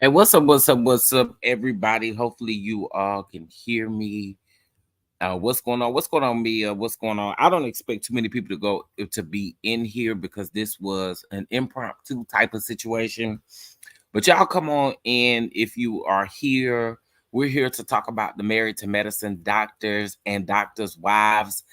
Hey, what's up, everybody? Hopefully you all can hear me. What's going on? What's going on, Mia? What's going on? I don't expect too many people to be in here because this was an impromptu type of situation. But y'all come on in if you are here. We're here to talk about the Married to Medicine doctors and doctors' wives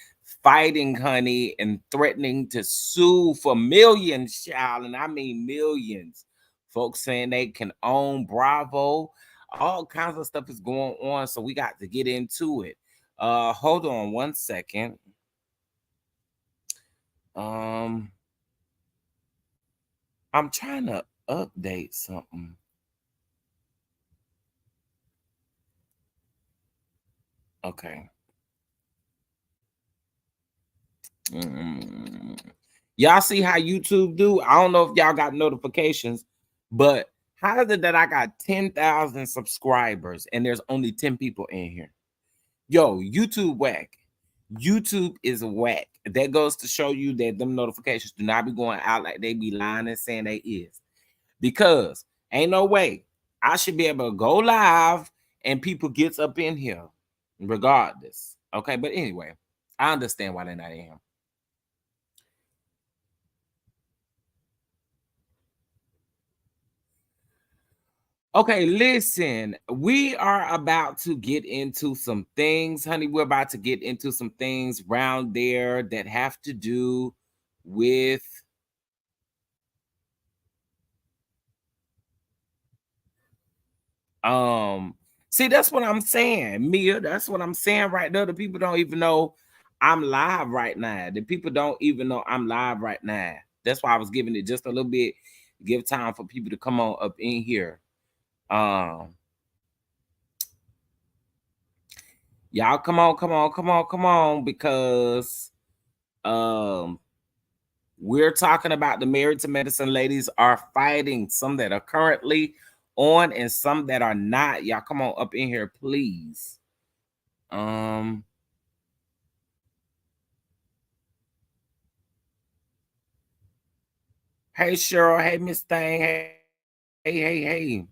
fighting, honey, and threatening to sue for millions, child. And I mean millions. Folks saying they can own Bravo. All kinds of stuff is going on. So we got to get into it. Hold on one second. I'm trying to update something. Okay. Y'all see how YouTube do? I don't know if y'all got notifications, but how is it that I got 10,000 subscribers and there's only 10 people in here? Yo, YouTube whack. YouTube is whack. That goes to show you that them notifications do not be going out like they be lying and saying they is. Because ain't no way I should be able to go live and people gets up in here regardless. Okay, but anyway, I understand why they're not in here. Okay, listen, we are about to get into some things, honey. We're about to get into some things around there that have to do with see, that's what I'm saying, Mia. That's what I'm saying right there. The people don't even know I'm live right now. The people don't even know I'm live right now. That's why I was giving it just a little bit, give time for people to come on up in here. Y'all come on, because we're talking about the Married to Medicine ladies are fighting, some that are currently on and some that are not. Y'all come on up in here, please. Hey Cheryl, hey Miss Thing, hey.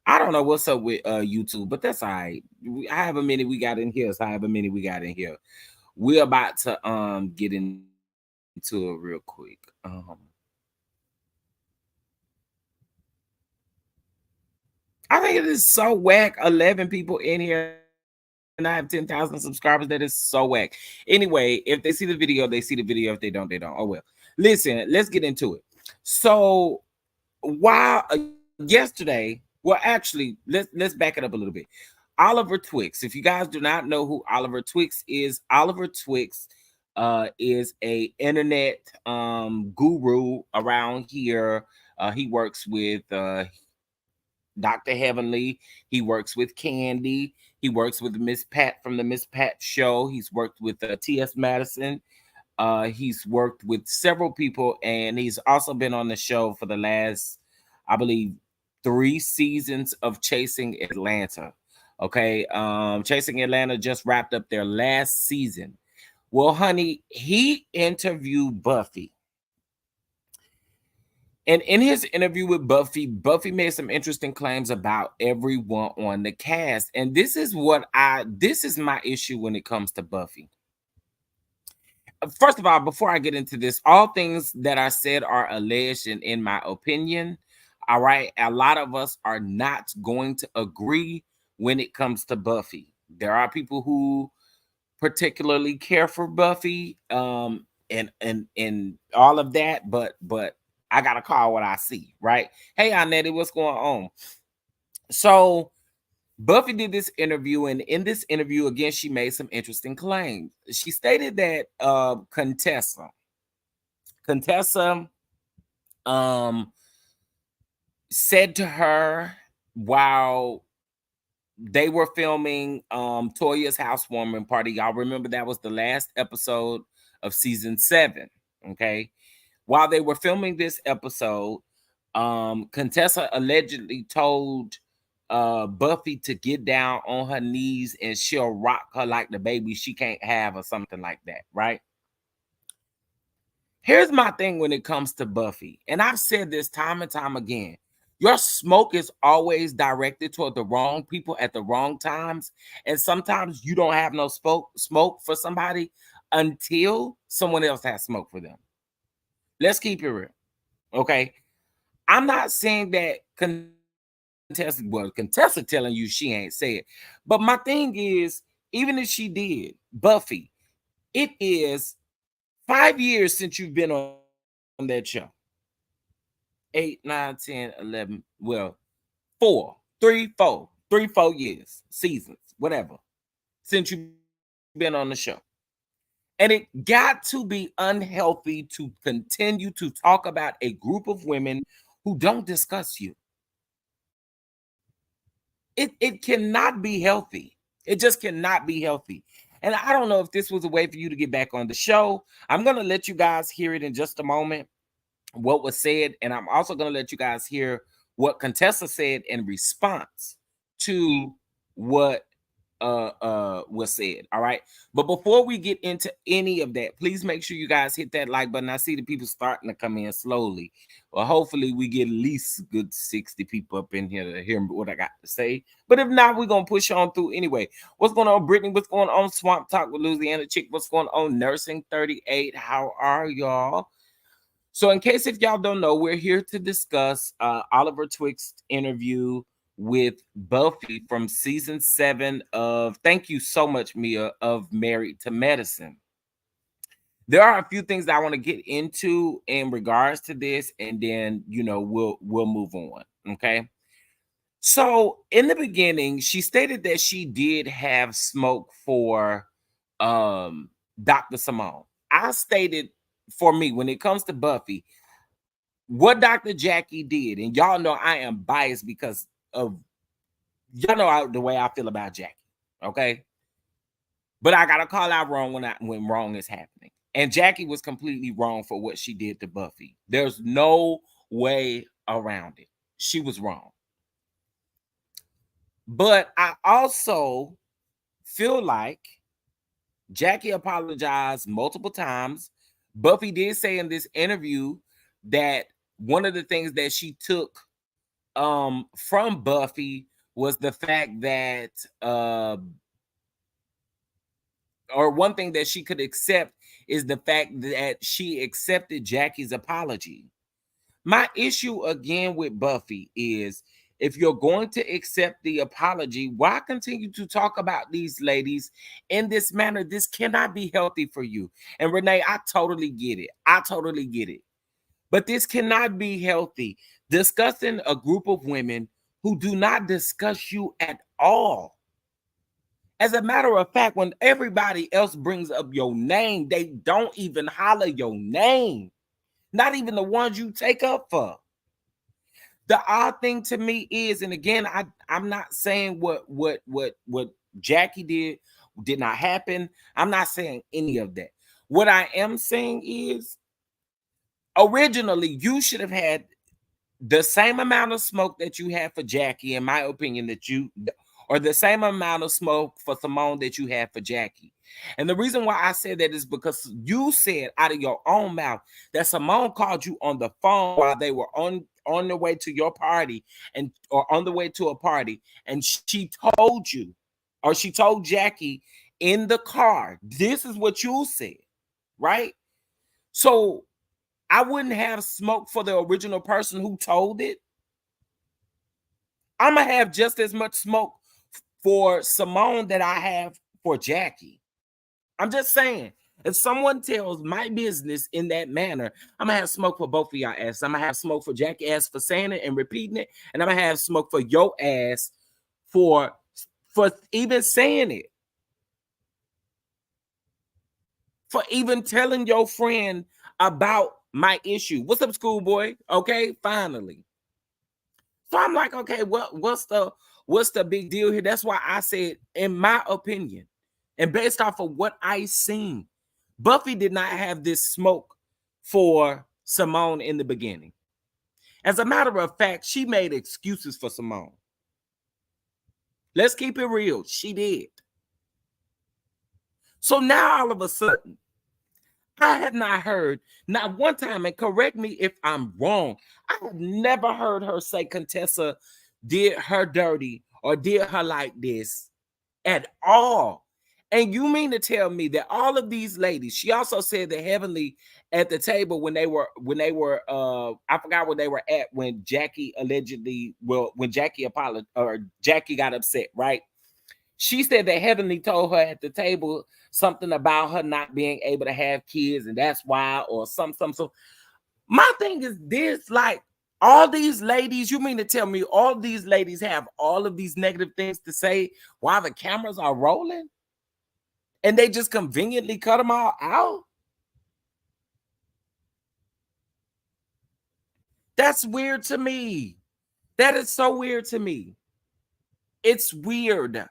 I don't know what's up with YouTube, but that's all right. However many we got in here, We're about to get into it real quick. I think it is so whack. 11 people in here, and I have 10,000 subscribers. That is so whack. Anyway, if they see the video, they see the video. If they don't, they don't. Oh well. Listen, let's get into it. So while yesterday, well, actually, let's back it up a little bit. Oliver Twixt. If you guys do not know who Oliver Twixt is a internet guru around here. He works with Dr. Heavenly. He works with Candy. He works with Miss Pat from the Miss Pat show. He's worked with T.S. Madison. He's worked with several people, and he's also been on the show for the last, I believe, 3 seasons of Chasing Atlanta. Okay. Chasing Atlanta just wrapped up their last season. Well, honey, he interviewed Buffy. And in his interview with Buffy, Buffy made some interesting claims about everyone on the cast. And this is my issue when it comes to Buffy. First of all, before I get into this, all things that I said are alleged and in my opinion. All right. A lot of us are not going to agree when it comes to Buffy. There are people who particularly care for Buffy, and all of that, but I gotta call what I see, right? Hey, Annette, what's going on? So Buffy did this interview, and in this interview, again, she made some interesting claims. She stated that Contessa said to her while they were filming Toya's housewarming party. Y'all remember that was the last episode of season 7. Okay. While they were filming this episode, Contessa allegedly told Buffy to get down on her knees and she'll rock her like the baby she can't have or something like that, right? Here's my thing when it comes to Buffy, and I've said this time and time again. Your smoke is always directed toward the wrong people at the wrong times. And sometimes you don't have no smoke for somebody until someone else has smoke for them. Let's keep it real. Okay. I'm not saying that Contessa telling you she ain't said. But my thing is, even if she did, Buffy, it is 5 years since you've been on that show. 8, 9, 10, 11. Well, 4 years, seasons, whatever, since you've been on the show. And it got to be unhealthy to continue to talk about a group of women who don't discuss you. It cannot be healthy. It just cannot be healthy. And I don't know if this was a way for you to get back on the show. I'm going to let you guys hear it in just a moment, what was said. And I'm also going to let you guys hear what Contessa said in response to what was said. All right. But before we get into any of that, please make sure you guys hit that like button. I see the people starting to come in slowly. Well, hopefully we get at least a good 60 people up in here to hear what I got to say. But if not, we're gonna push on through anyway. What's going on, Brittany? What's going on, Swamp Talk with Louisiana Chick? What's going on, Nursing 38? How are y'all? So in case if y'all don't know, we're here to discuss Oliver Twixt interview with Buffy from season 7 of, thank you so much, Mia, of Married to Medicine. There are a few things that I want to get into in regards to this, and then we'll move on. Okay. So in the beginning, she stated that she did have smoke for Dr. Simone. I stated, for me, when it comes to Buffy, what Dr. Jackie did, and y'all know I am biased because of the way I feel about Jackie, okay? But I gotta call out wrong when wrong is happening. And Jackie was completely wrong for what she did to Buffy. There's no way around it. She was wrong. But I also feel like Jackie apologized multiple times. Buffy did say in this interview that one of the things that she took from Buffy was the fact that or one thing that she could accept is the fact that she accepted Jackie's apology. My issue again with Buffy is if you're going to accept the apology, why continue to talk about these ladies in this manner? This cannot be healthy for you. And Renee, I totally get it. I totally get it. But this cannot be healthy. Discussing a group of women who do not discuss you at all. As a matter of fact, when everybody else brings up your name, they don't even holler your name. Not even the ones you take up for. The odd thing to me is, and again, I'm not saying what Jackie did not happen. I'm not saying any of that. What I am saying is, originally, you should have had the same amount of smoke that you had for Jackie, in my opinion, or the same amount of smoke for Simone that you had for Jackie. And the reason why I said that is because you said out of your own mouth that Simone called you on the phone while they were on the way to your party or on the way to a party, and she told you, or she told Jackie in the car, this is what you said, right? So I wouldn't have smoke for the original person who told it. I'm gonna have just as much smoke for Simone that I have for Jackie. I'm just saying, if someone tells my business in that manner, I'm gonna have smoke for both of y'all ass. I'm gonna have smoke for Jackie ass for saying it and repeating it, and I'm gonna have smoke for your ass for even saying it, for even telling your friend about my issue. What's up, schoolboy? Okay, finally. So I'm like, okay, what's the big deal here? That's why I said, in my opinion, and based off of what I seen, Buffy did not have this smoke for Simone in the beginning. As a matter of fact, she made excuses for Simone. Let's keep it real. She did. So now all of a sudden, I have not heard, not one time, and correct me if I'm wrong, I have never heard her say Contessa did her dirty or did her like this at all. And you mean to tell me that all of these ladies, she also said that Heavenly at the table when they were I forgot where they were at when Jackie allegedly, when Jackie apologized or Jackie got upset, right? She said that Heavenly told her at the table something about her not being able to have kids, and that's why, or some. So my thing is this, like, all these ladies, you mean to tell me all these ladies have all of these negative things to say while the cameras are rolling? And they just conveniently cut them all out? That's weird to me. That is so weird to me. It's weird.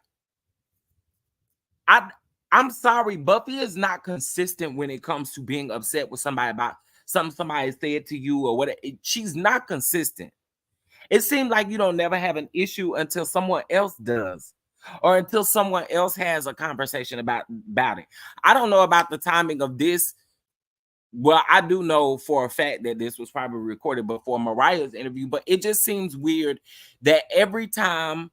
I'm sorry, Buffy is not consistent when it comes to being upset with somebody about something somebody said to you or whatever. She's not consistent. It seems like you don't never have an issue until someone else does, or until someone else has a conversation about it. I don't know about the timing of this. Well, I do know for a fact that this was probably recorded before Mariah's interview, but it just seems weird that every time.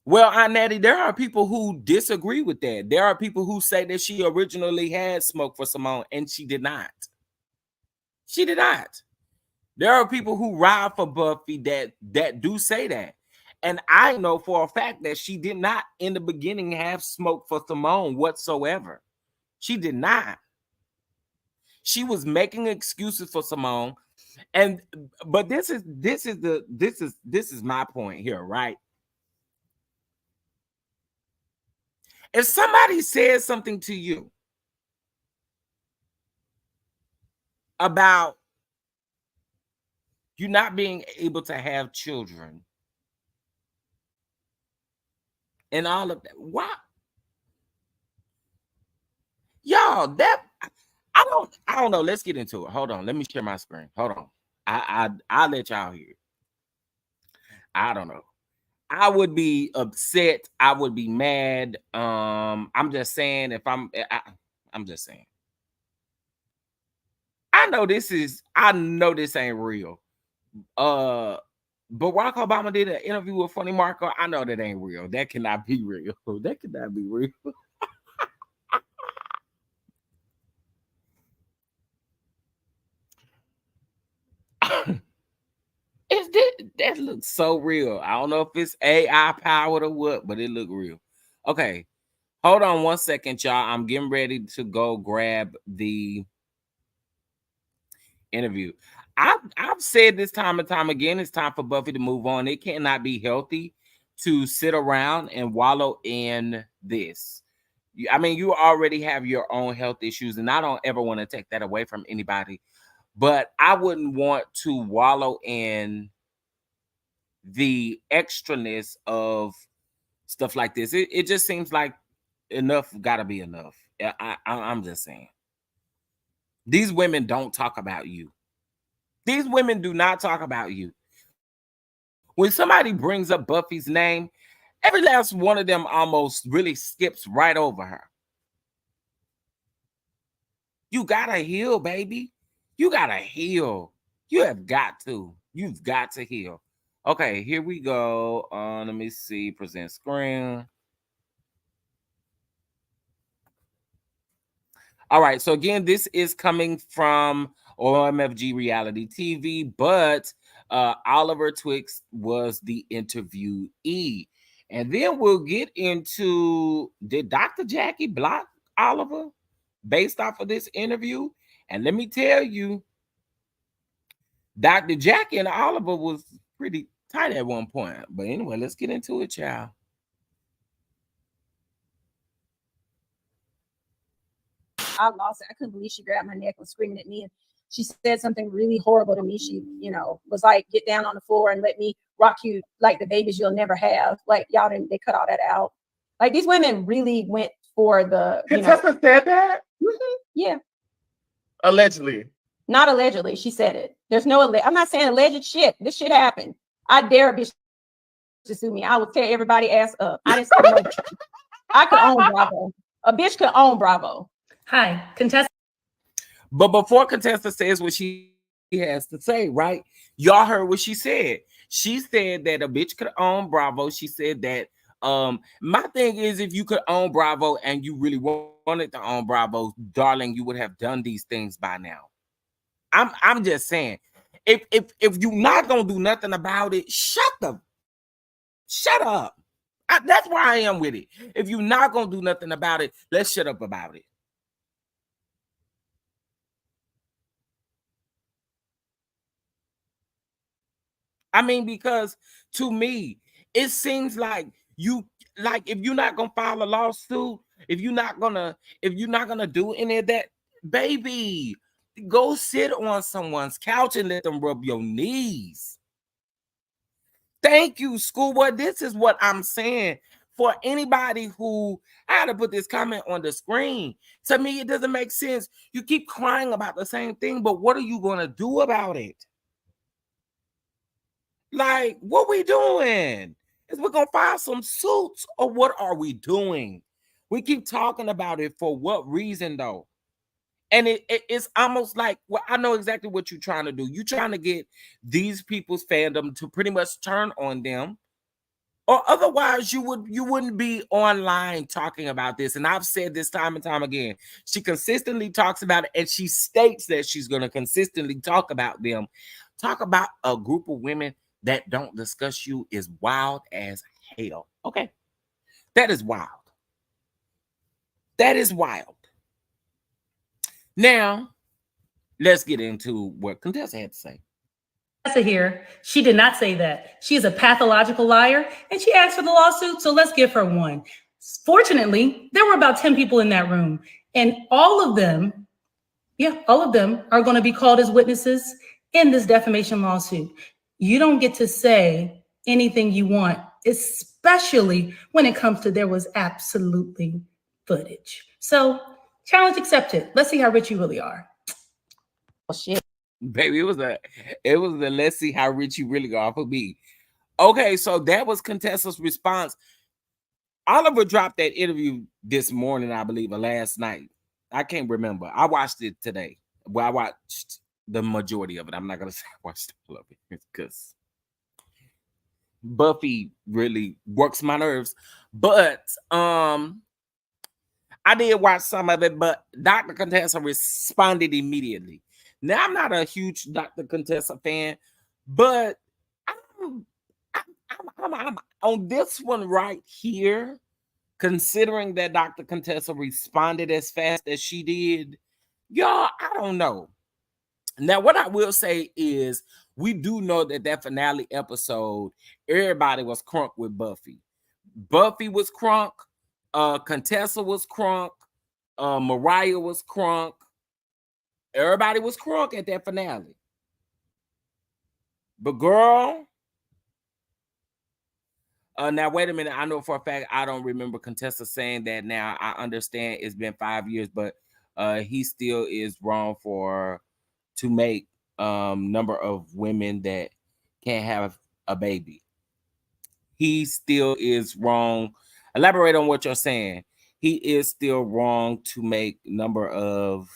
Well, Aunt Natty, there are people who disagree with that. There are people who say that she originally had smoke for Simone, and she did not. She did not. There are people who ride for Buffy that do say that. And I know for a fact that she did not in the beginning have smoke for Simone whatsoever. She did not. She was making excuses for Simone. But this is my point here, right? If somebody says something to you about you not being able to have children and all of that, why? Y'all, that I don't know. Let's get into it. Hold on. Let me share my screen. Hold on. I'll let y'all hear it. I don't know. I would be upset. I would be mad. I'm just saying I'm just saying. I know this ain't real. Barack Obama did an interview with Funny Marco. I know that ain't real. That cannot be real. That cannot be real. Is this That looks so real. I don't know if it's AI powered or what, but it look real. Okay, hold on one second, y'all. I'm getting ready to go grab the interview. I've said this time and time again, it's time for Buffy to move on. It cannot be healthy to sit around and wallow in this. I mean, you already have your own health issues, and I don't ever want to take that away from anybody. But I wouldn't want to wallow in the extraness of stuff like this. It just seems like enough gotta be enough. I'm just saying. These women don't talk about you. These women do not talk about you. When somebody brings up Buffy's name, every last one of them almost really skips right over her. You gotta heal, baby. You gotta heal. You have got to. You've got to heal. Okay, here we go. Let me see. Present screen. All right. So again, this is coming from OMFG Reality TV, but Oliver Twixt was the interviewee. And then we'll get into, did Dr. Jackie block Oliver based off of this interview? And let me tell you, Dr. Jackie and Oliver was pretty tight at one point. But anyway, let's get into it, child. I lost it. I couldn't believe she grabbed my neck and was screaming at me. And she said something really horrible to me. She, was like, get down on the floor and let me rock you like the babies you'll never have. Like, y'all didn't, they cut all that out. Like, these women really went for the, Contessa said that? Yeah. Allegedly. Not allegedly. She said it. There's no, I'm not saying alleged shit. This shit happened. I dare a bitch to sue me. I will tear everybody ass up. I didn't say no. I could own Bravo. A bitch could own Bravo. Hi, Contessa. But before Contessa says what she has to say, right? Y'all heard what she said. She said that a bitch could own Bravo. She said that my thing is, if you could own Bravo and you really wanted to own Bravo, darling, you would have done these things by now. I'm just saying, if you're not gonna do nothing about it, shut up. That's where I am with it. If you're not gonna do nothing about it, let's shut up about it. I mean, because to me, it seems like if you're not gonna file a lawsuit, if you're not gonna do any of that, baby, go sit on someone's couch and let them rub your knees. Thank you, schoolboy. This is what I'm saying. For anybody who, I had to put this comment on the screen. To me, it doesn't make sense. You keep crying about the same thing, but what are you gonna do about it? Like, what we doing? Is we gonna file some suits, or what are we doing? We keep talking about it for what reason, though? And it's almost like, well, I know exactly what you're trying to do. You're trying to get these people's fandom to pretty much turn on them, or otherwise you wouldn't be online talking about this. And I've said this time and time again. She consistently talks about it, and she states that she's going to consistently talk about them. Talk about a group of women that don't discuss you is wild as hell. Okay, that is wild. That is wild. Now, let's get into what Contessa had to say. Contessa here. She did not say that. She is a pathological liar, and she asked for the lawsuit, so let's give her one. Fortunately, there were about 10 people in that room, and all of them are going to be called as witnesses in this defamation lawsuit. You don't get to say anything you want, especially when it comes to there was absolutely footage. So, challenge accepted. Let's see how rich you really are. Oh shit. Baby, it was the let's see how rich you really are for me. Okay, so that was Contessa's response. Oliver dropped that interview this morning, I believe, or last night. I can't remember. I watched it today. Well, I watched the majority of it. I'm not gonna say I watched all of it because Buffy really works my nerves. But I did watch some of it, but Dr. Contessa responded immediately. Now, I'm not a huge Dr. Contessa fan, but I don't I'm on this one right here, considering that Dr. Contessa responded as fast as she did. Y'all, I don't know. Now, what I will say is we do know that that finale episode, everybody was crunk with Buffy. Buffy was crunk. Contessa was crunk. Mariah was crunk. Everybody was crunk at that finale. But girl, now wait a minute. I know for a fact I don't remember Contessa saying that. Now I understand it's been 5 years, but he still is wrong to make number of women that can't have a baby. He still is wrong. Elaborate on what you're saying. He is still wrong to make number of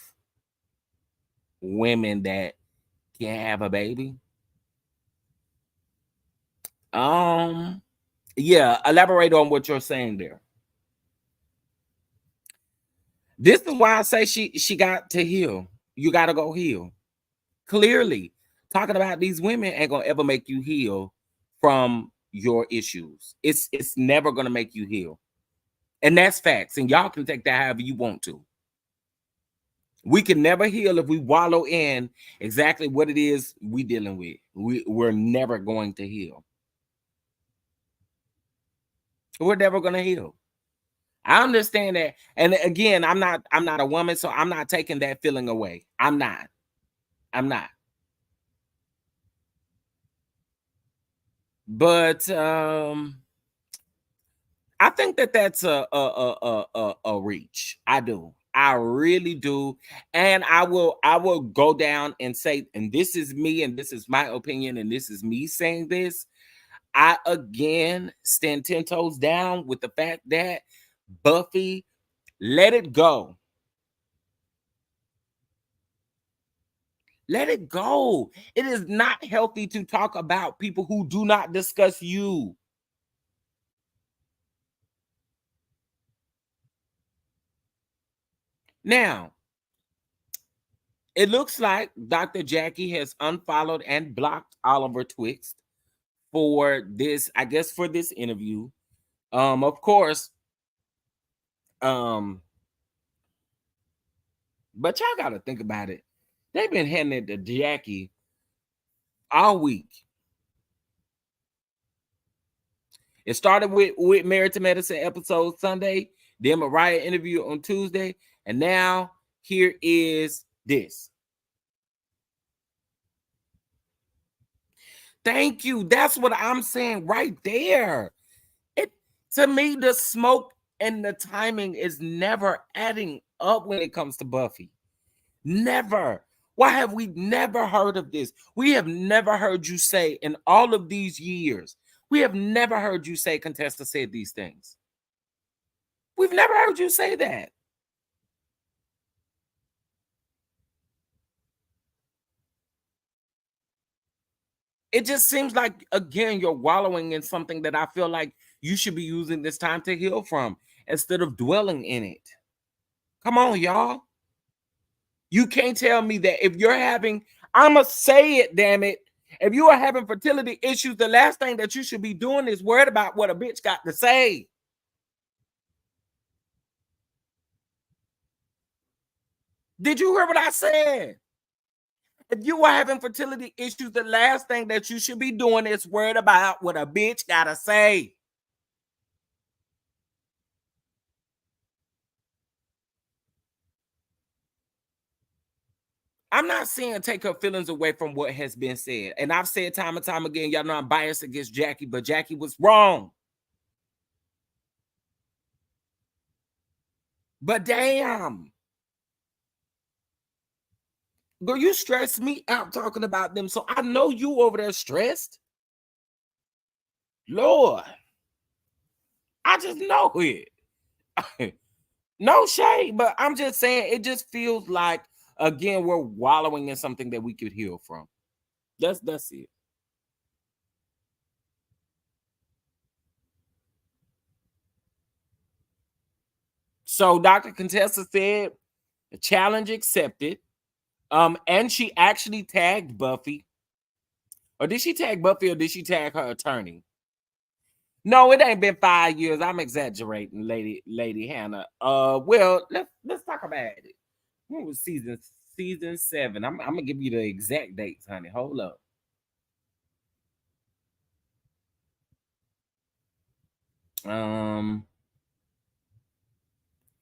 women that can't have a baby. Yeah, elaborate on what you're saying there. This is why I say she got to heal. You got to go heal. Clearly, talking about these women ain't gonna ever make you heal from your issues. It's never gonna make you heal, and that's facts. And y'all can take that however you want to. We can never heal if we wallow in exactly what it is we dealing with. We're never going to heal. We're never gonna heal. I understand that, and again, I'm not a woman, so I'm not taking that feeling away. I'm not. But I think that that's a reach. I do. I really do. And I will go down and say, and this is me, and this is my opinion, and this is me saying this. I again stand 10 toes down with the fact that Buffy, let it go. Let it go. It is not healthy to talk about people who do not discuss you. Now, it looks like Dr. Jackie has unfollowed and blocked Oliver Twixt for this, I guess, for this interview. Of course, but y'all got to think about it. They've been handing it to Jackie all week. It started with Married to Medicine episode Sunday, then Mariah interview on Tuesday, and now here is this. Thank you. That's what I'm saying right there. To me, the smoke and the timing is never adding up when it comes to Buffy. Never. Why have we never heard of this? We have never heard you say in all of these years, we have never heard you say Contessa said these things. We've never heard you say that. It just seems like, again, you're wallowing in something that I feel like you should be using this time to heal from instead of dwelling in it. Come on, y'all. You can't tell me that if you're having, I'ma say it, damn it. If you are having fertility issues, the last thing that you should be doing is worried about what a bitch got to say. Did you hear what I said? If you are having fertility issues, the last thing that you should be doing is worried about what a bitch got to say. I'm not saying take her feelings away from what has been said. And I've said time and time again, y'all know I'm biased against Jackie, but Jackie was wrong. But damn. Girl, you stress me out talking about them. So I know you over there stressed. Lord. I just know it. No shade, but I'm just saying it just feels like, again, we're wallowing in something that we could heal from. That's it. So Dr. Contessa said, the challenge accepted. And she actually tagged Buffy Or did she tag Buffy or did she tag her attorney? No, it ain't been 5 years. I'm exaggerating, Lady Hannah. Well, let's talk about it. When was season 7? I'm gonna give you the exact dates, honey. Hold up.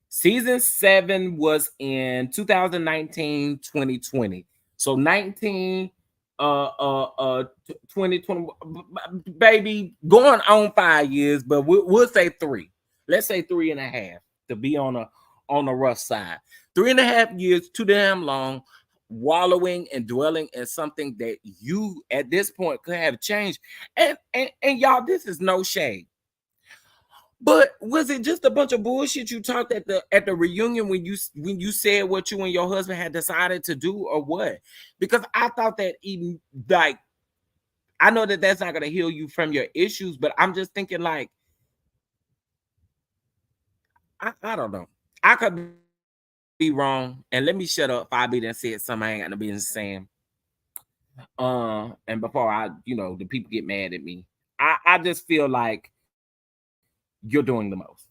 Season 7 was in 2019, 2020. So 19 2020, baby, going on 5 years, but we'll say 3. Let's say 3.5 to be on a rough side. 3.5 years, too damn long, wallowing and dwelling in something that you at this point could have changed. And y'all, this is no shade. But was it just a bunch of bullshit you talked at the reunion when you said what you and your husband had decided to do, or what? Because I thought that even like, I know that that's not going to heal you from your issues, but I'm just thinking like, I don't know. I could be wrong, and let me shut up. If I be done said something I ain't got no business saying. And before the people get mad at me, I just feel like you're doing the most.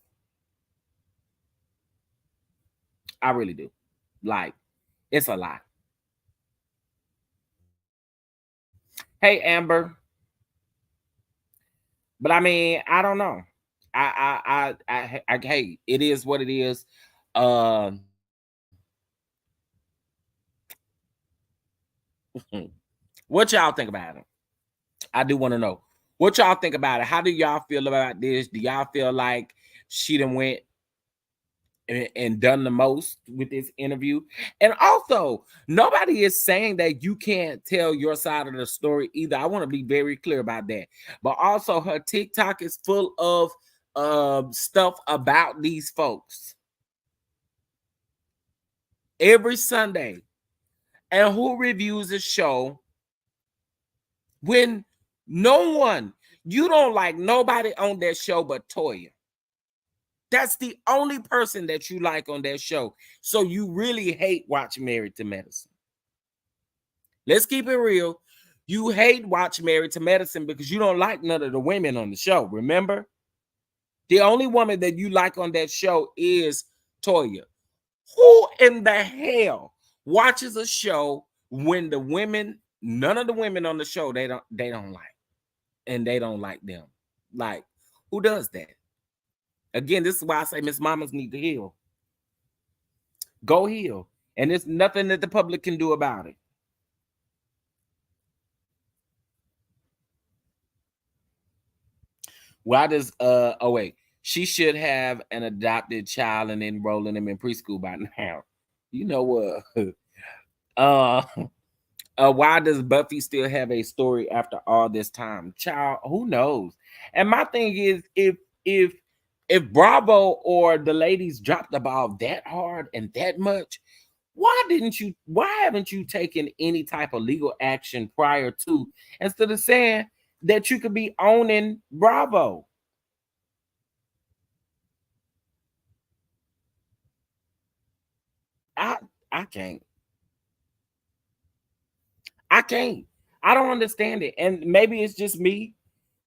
I really do. Like, it's a lie. Hey, Amber. But I mean, I don't know. Hey, it is what it is. What y'all think about it? I do want to know. What y'all think about it? How do y'all feel about this? Do y'all feel like she done went and done the most with this interview? And also, nobody is saying that you can't tell your side of the story either. I want to be very clear about that. But also, her TikTok is full of stuff about these folks every Sunday. And who reviews a show when you don't like nobody on that show but Toya? That's the only person that you like on that show. So you really hate watching Married to Medicine. Let's keep it real. You hate watch Married to Medicine because you don't like none of the women on the show. Remember? The only woman that you like on that show is Toya. Who in the hell watches a show when none of the women on the show they don't like, and they don't like them? Like, who does that? Again, this is why I say Miss Mamas need to heal. Go heal. And there's nothing that the public can do about it. Why does she should have an adopted child and enrolling him in preschool by now. You know what? Why does Buffy still have a story after all this time? Child, who knows? And my thing is, if Bravo or the ladies dropped the ball that hard and that much, why haven't you taken any type of legal action prior to, instead of saying that you could be owning Bravo? I can't. I don't understand it. And maybe it's just me,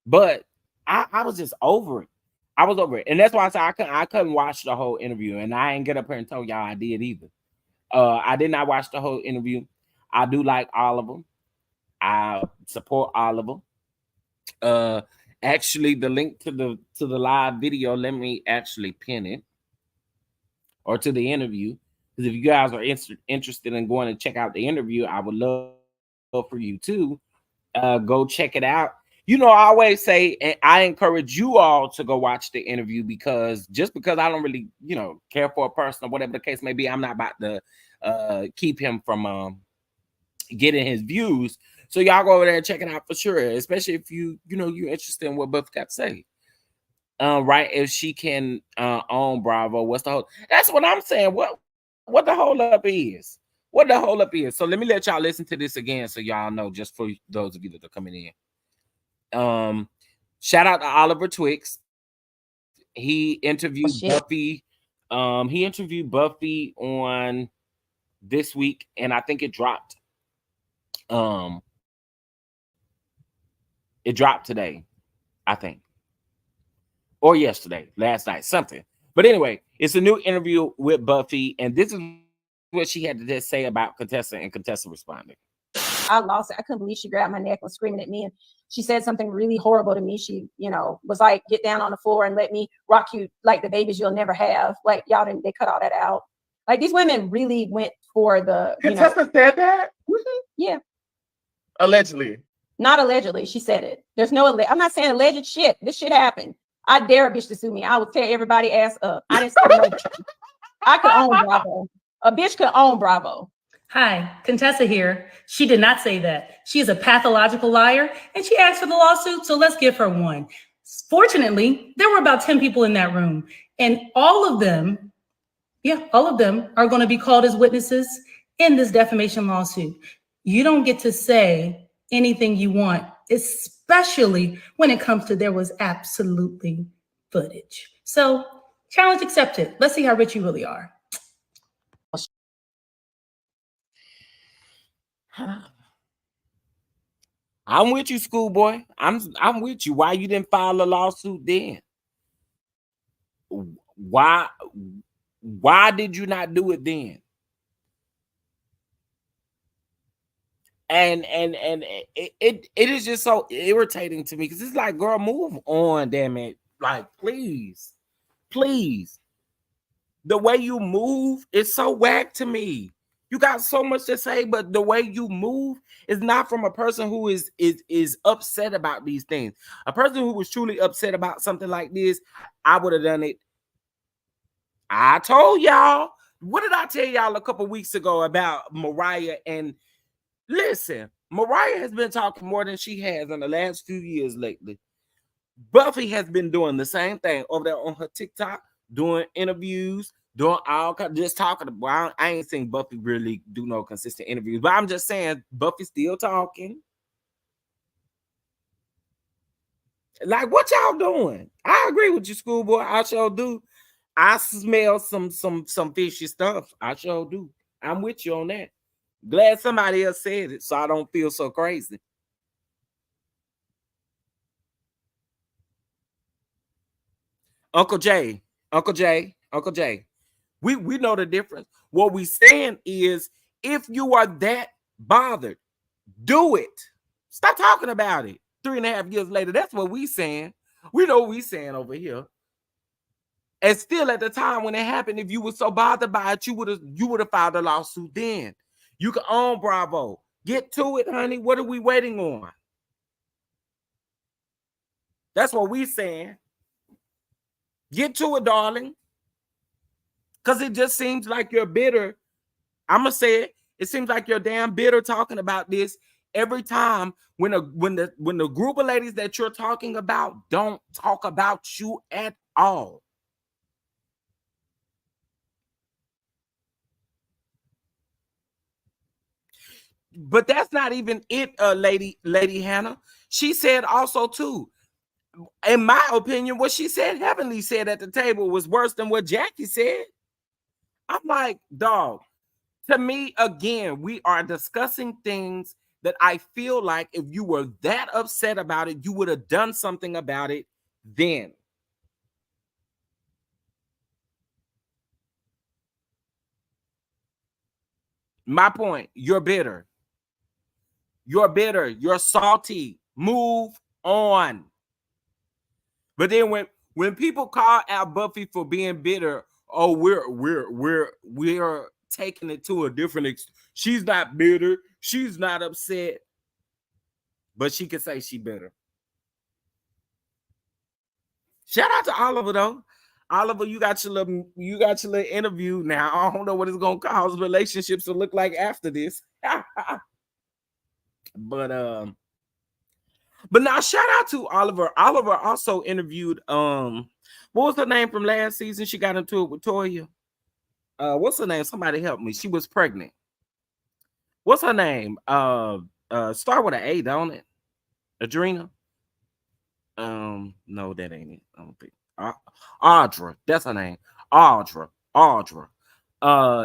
but I was just over it. I was over it. And that's why I said I couldn't watch the whole interview. And I ain't get up here and told y'all I did either. I did not watch the whole interview. I do like all of them. I support all of them. Actually, the link to the live video, let me actually pin it, or to the interview. Because if you guys are interested in going to check out the interview, I would love for you to go check it out. I always say, and I encourage you all to go watch the interview, because just because I don't really, care for a person or whatever the case may be, I'm not about to keep him from getting his views. So y'all go over there and check it out for sure, especially if you're interested in what Buffy got to say. Right? If she can own Bravo, what's the whole? That's what I'm saying. What the hold up is? What the hold up is? So let me let y'all listen to this again, so y'all know, just for those of you that are coming in. Shout out to Oliver Twixt. He interviewed Buffy. He interviewed Buffy on this week, and I think it dropped It dropped today, I think, or yesterday, last night, something. But anyway, it's a new interview with Buffy, and this is what she had to say about Contessa, and Contessa responded. I lost it. I couldn't believe she grabbed my neck and screaming at me. And she said something really horrible to me. She, was like, get down on the floor and let me rock you like the babies you'll never have. Like, y'all didn't, they cut all that out. Like, these women really went for the, Contessa said that? Yeah. Allegedly. Not allegedly. She said it. There's no, I'm not saying alleged shit. This shit happened. I dare a bitch to sue me. I would tear everybody ass up. I didn't say no. I could own Bravo. A bitch could own Bravo. Hi, Contessa here. She did not say that. She is a pathological liar, and she asked for the lawsuit, so let's give her one. Fortunately, there were about 10 people in that room, and all of them are going to be called as witnesses in this defamation lawsuit. You don't get to say anything you want, especially when it comes to there was absolutely footage. So, challenge accepted. Let's see how rich you really are. I'm with you, schoolboy. I'm with you. Why you didn't file a lawsuit then? Why did you not do it then? And it is just so irritating to me, because it's like, girl, move on, damn it. Like, please. The way you move is so whack to me. You got so much to say, but the way you move is not from a person who is upset about these things. A person who was truly upset about something like this, I would have done it. I told y'all. What did I tell y'all a couple weeks ago about Mariah? And listen, Mariah has been talking more than she has in the last few years lately. Buffy has been doing the same thing over there on her TikTok, doing interviews, doing all kinds, just talking about. I ain't seen Buffy really do no consistent interviews, but I'm just saying Buffy's still talking. Like, what y'all doing? I agree with you, schoolboy. I sure do. I smell some fishy stuff. I sure do. I'm with you on that. Glad somebody else said it, so I don't feel so crazy. Uncle Jay. We know the difference. What we saying is, if you are that bothered, do it. Stop talking about it. 3.5 years later, that's what we saying. We know what we saying over here. And still, at the time when it happened, if you were so bothered by it, you would have filed a lawsuit then. You can own Bravo. Get to it, honey. What are we waiting on? That's what we saying. Get to it, darling. Because it just seems like you're bitter. I'm going to say it. It seems like you're damn bitter talking about this every time when the group of ladies that you're talking about don't talk about you at all. But that's not even it, Lady Hannah. She said also, too, in my opinion, what she said, Heavenly said at the table, was worse than what Jackie said. I'm like, dog, to me, again, we are discussing things that I feel like if you were that upset about it, you would have done something about it then. My point, you're bitter. You're bitter. You're salty. Move on. But then when people call out Buffy for being bitter, oh, we're taking it to a different she's not bitter. She's not upset. But she can say she bitter. Shout out to Oliver, though. Oliver, you got your little interview now. I don't know what it's gonna cause relationships to look like after this. But now shout out to Oliver. Oliver also interviewed what was her name from last season? She got into it with Toya. What's her name? Somebody help me. She was pregnant. What's her name? Start with an A, don't it? Adrena. No, that ain't it. I don't think. Audra, that's her name. Audra.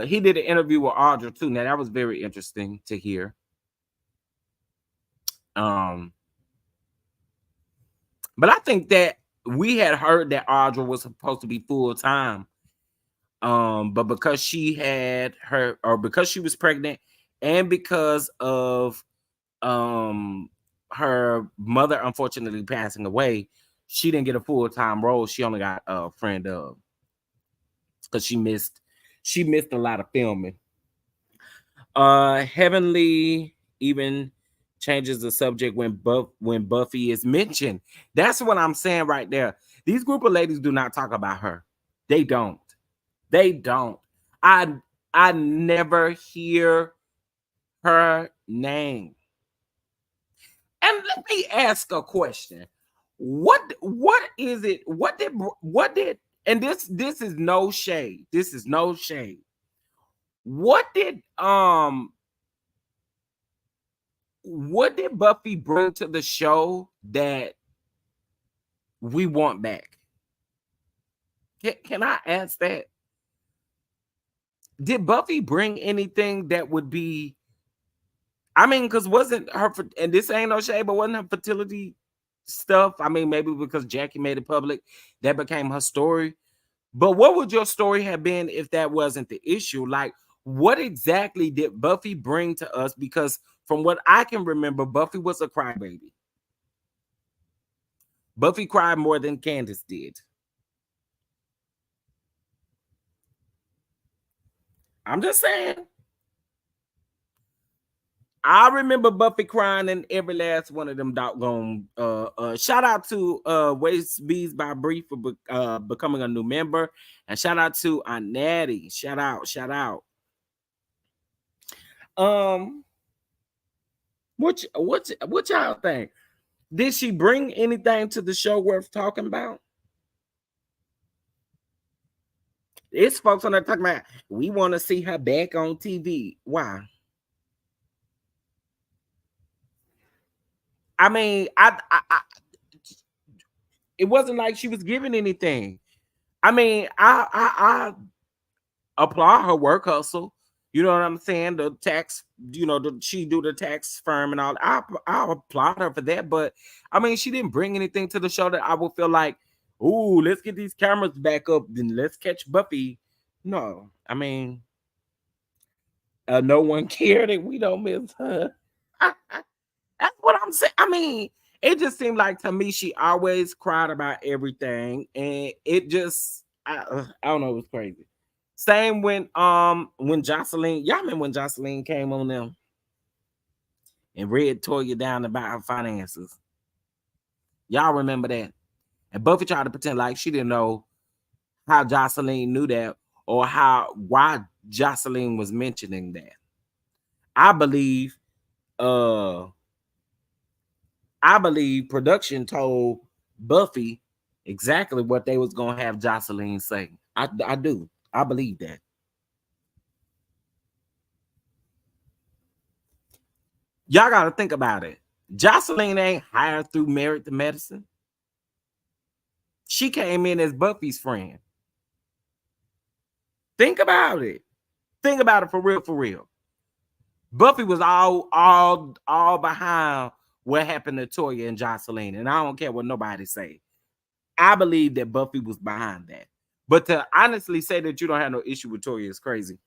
He did an interview with Audra too. Now that was very interesting to hear. But I think that we had heard that Audra was supposed to be full time. But because she had her, or because she was pregnant, and because of her mother unfortunately passing away, she didn't get a full-time role. She only got a friend of, because she missed a lot of filming. Heavenly even changes the subject when Buffy is mentioned. That's what I'm saying right there. These group of ladies do not talk about her. They don't. I never hear her name. And let me ask a question. What is it? What did and this is no shade. This is no shade. What did Buffy bring to the show that we want back? Can I ask that? Did Buffy bring anything that would be, I mean, because wasn't her, and this ain't no shade, but wasn't her fertility stuff? I mean, maybe because Jackie made it public, that became her story. But what would your story have been if that wasn't the issue? Like, what exactly did Buffy bring to us? Because from what I can remember, Buffy was a crybaby. Buffy cried more than Candace did. I'm just saying. I remember Buffy crying in every last one of them doggone. Shout out to Waste Bees by Bree for becoming a new member, and shout out to Aunt Natty. Shout out. What y'all think? Did she bring anything to the show worth talking about? It's folks on there talking about, we want to see her back on TV. Why? I mean, it wasn't like she was giving anything. I mean, I applaud her work hustle. You know what I'm saying? The tax, she do the tax firm and all. I applaud her for that. But I mean, she didn't bring anything to the show that I would feel like, ooh, let's get these cameras back up, then let's catch Buffy. No, I mean, no one cared that we don't miss her. That's what I'm saying. I mean, it just seemed like to me she always cried about everything, and it just I don't know, it was crazy. Same when Jocelyn, y'all remember when Jocelyn came on them and read Toya down about her finances? Y'all remember that? And Buffy tried to pretend like she didn't know how Jocelyn knew that, or why Jocelyn was mentioning that. I believe production told Buffy exactly what they was gonna have Jocelyn say. I do. I believe that. Y'all gotta think about it. Jocelyn ain't hired through Married to Medicine. She came in as Buffy's friend. Think about it. Think about it for real. Buffy was all behind what happened to Toya and Jocelyn, and I don't care what nobody say. I believe that Buffy was behind that. But to honestly say that you don't have no issue with Toya is crazy.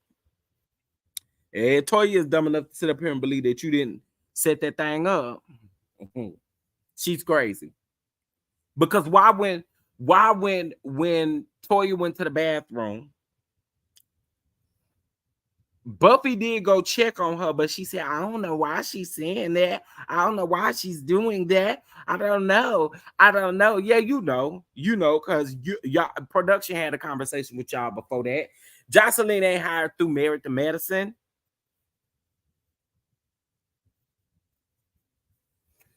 And Toya is dumb enough to sit up here and believe that you didn't set that thing up. She's crazy. Because why when Toya went to the bathroom, Buffy did go check on her, but she said, I don't know why she's saying that. I don't know why she's doing that. I don't know. Yeah, you know, because y'all production had a conversation with y'all before that. Jocelyn ain't hired through Married to Medicine.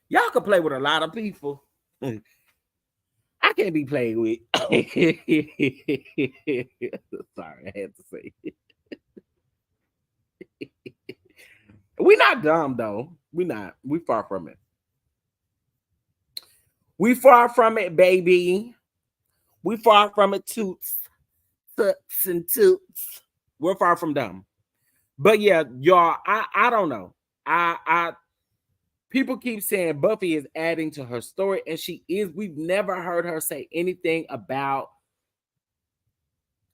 Y'all can play with a lot of people. I can't be played with. Sorry, I had to say it. We not dumb though. We not. We far from it. We far from it, baby. We far from it, toots and toots. We're far from dumb. But yeah, y'all, I don't know. People keep saying Buffy is adding to her story, and she is. We've never heard her say anything about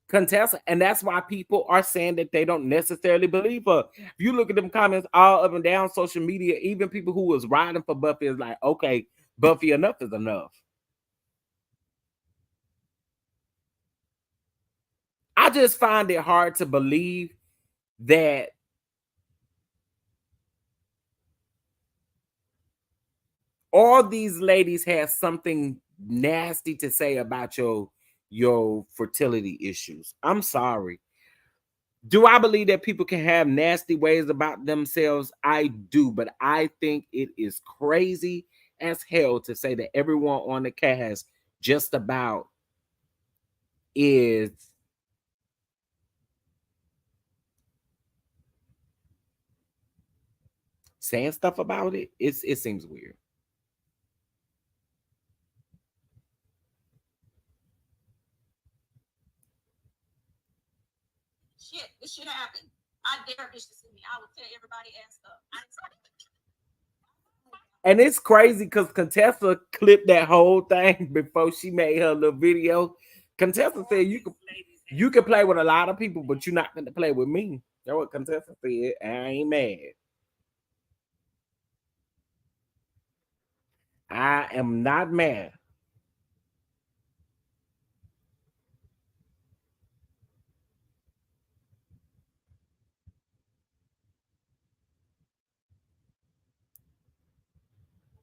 Contessa, and that's why people are saying that they don't necessarily believe her. If you look at them comments all up and down social media, even people who was riding for Buffy is like, okay, Buffy, enough is enough. I just find it hard to believe that all these ladies have something nasty to say about your fertility issues. I'm sorry. Do I believe that people can have nasty ways about themselves? I do, but I think it is crazy as hell to say that everyone on the cast just about is saying stuff about it. It seems weird. Shit, this shit happened. I dare bitch to see me. I will tell everybody ass up. And it's crazy because Contessa clipped that whole thing before she made her little video. Contessa said you can play with a lot of people, but you're not going to play with me. That's what Contessa said. I ain't mad. I am not mad.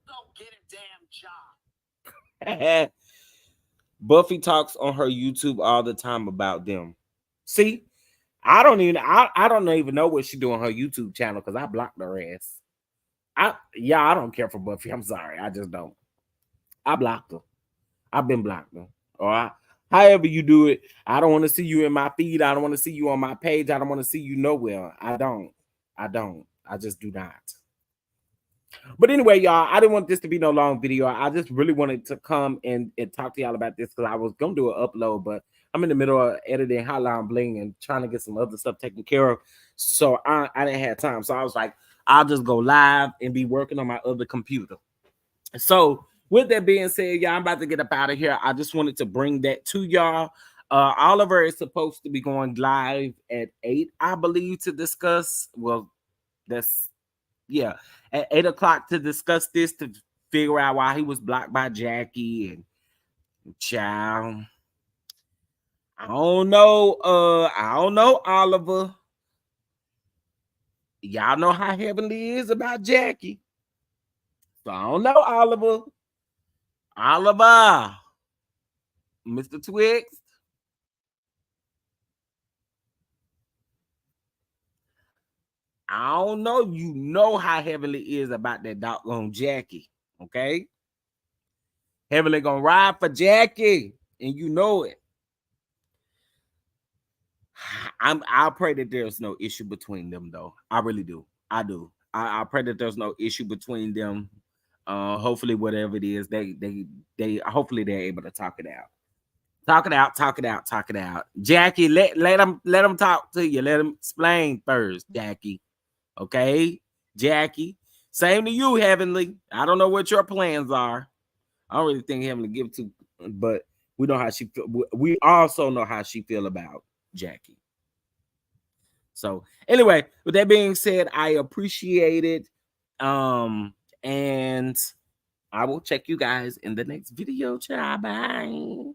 Go get a damn job. Buffy talks on her YouTube all the time about them. See, I don't even know what she do on her YouTube channel because I blocked her ass. I don't care for Buffy. I'm sorry. I just don't. I blocked her. I've been blocked her. Or however you do it. I don't want to see you in my feed. I don't want to see you on my page. I don't want to see you nowhere. I don't. I just do not. But anyway, y'all, I didn't want this to be no long video. I just really wanted to come and talk to y'all about this because I was going to do an upload, but I'm in the middle of editing HOTLINE BLING and trying to get some other stuff taken care of. So I didn't have time. So I was like, I'll just go live and be working on my other computer. So with that being said, y'all, I'm about to get up out of here. I just wanted to bring that to y'all. Oliver is supposed to be going live at 8, I believe, to discuss. Well, that's at 8 o'clock to discuss this, to figure out why he was blocked by Jackie and child. I don't know, Oliver. Y'all know how Heavenly is about Jackie. So I don't know, Oliver. Mr. Twixt. I don't know. You know how Heavenly is about that doggone Jackie. Okay? Heavenly gonna ride for Jackie, and you know it. I'll pray that there's no issue between them, though. I really do. I do. I pray that there's no issue between them. Hopefully, whatever it is, they hopefully they're able to talk it out. Talk it out. Jackie, let them talk to you. Let them explain first, Jackie. Okay, Jackie. Same to you, Heavenly. I don't know what your plans are. I don't really think Heavenly give to, but we know how she feel. We also know how she feel about Jackie. So anyway, with that being said, I appreciate it. And I will check you guys in the next video. Ciao, bye.